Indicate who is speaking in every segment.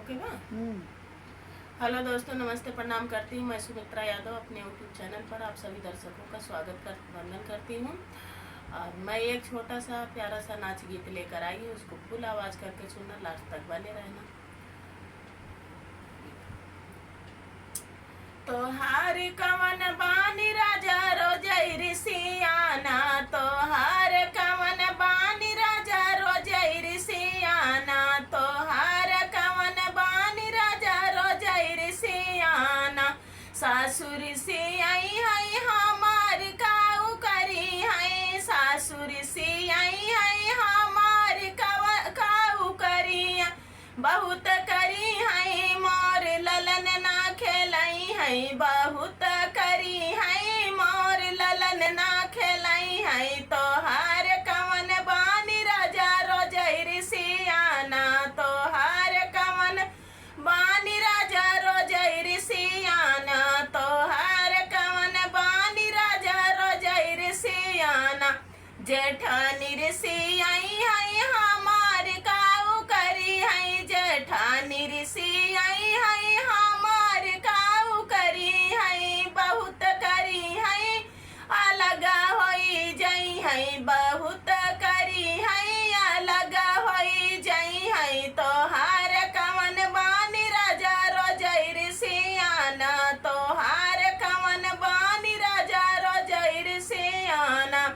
Speaker 1: ओके बा। हेलो दोस्तों, नमस्ते, प्रणाम करती हूँ। मैं सुमित्रा यादव अपने यूट्यूब चैनल पर आप सभी दर्शकों का वंदन करती हूँ। और मैं एक छोटा सा प्यारा सा नाच गीत लेकर आई हूँ, उसको फुल आवाज़ करके सुनना, लास्ट तक बने रहना। तोहार कवन बानी राजा रोजई सियाना, तोहार कवन बानी राजा रोजई सियाना, तोहार कवन बानी राजा रोजई सियाना। सासुर से आई है हमार काऊ करी है, सासुर से आई है हमार काऊ करी, बहुत करी है मोर ललन ना खेलाई है, बहुत करी है मोर ललन ना खेलाई है। तोहार कवन बानी राजा रोजई सियाना, तोहार कवन बानी राजा रोजई सियाना, तोहार कवन बानी राजा रोजई सियाना। जेठानी ऋषि आई है हमार काऊ करी है, जेठानी ऋषि आई है हमार काऊ करी है, बहुत करी है अलग होई जई है, बहुत करी है अलग होई जई है। तोहार कवन बानी राजा रोजई सियाना, तोहार कवन बानी राजा रोजई सियाना।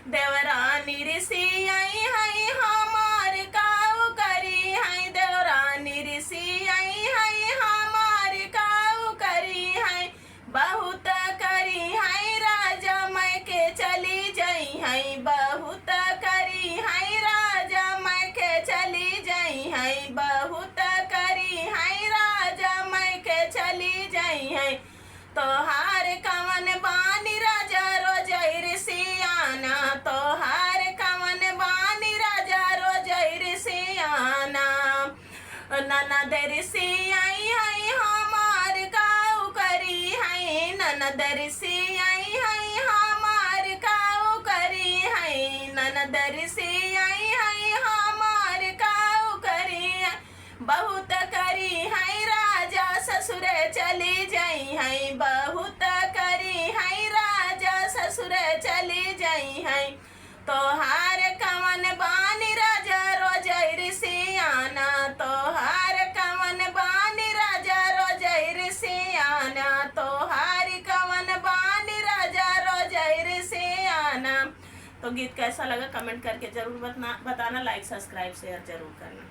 Speaker 1: देवरानी ऋषि आई है हमार काऊ करी है, देवरानी ऋषि आई है हमार काऊ करी है, बहुत करी है राजा मैं के चली जई है, बहुत करी है राजा मैं के चली जई है, बहुत करी है राजा मैं के चली जई है। तोहार कवन बानी राजा रोजई सियाना, तोहार कवन बानी राजा रोजई सियाना। ननद ऋषि आई है हमार काऊ करी है, ननद ऋषि आई है हमार काऊ करी है, ननद ऋषि आई है हमार काऊ करी है, बहुत करी है राजा ससुर चली जई है, बहुत करी है राजा ससुर चली जई है। तोहार कवन बानी राजा रोजई सियाना, तोहार कवन बानी राजा रोजई सियाना, तोहार कवन बानी राजा रोजई सियाना। तो गीत कैसा लगा कमेंट करके जरूर बताना, लाइक सब्सक्राइब शेयर जरूर करना।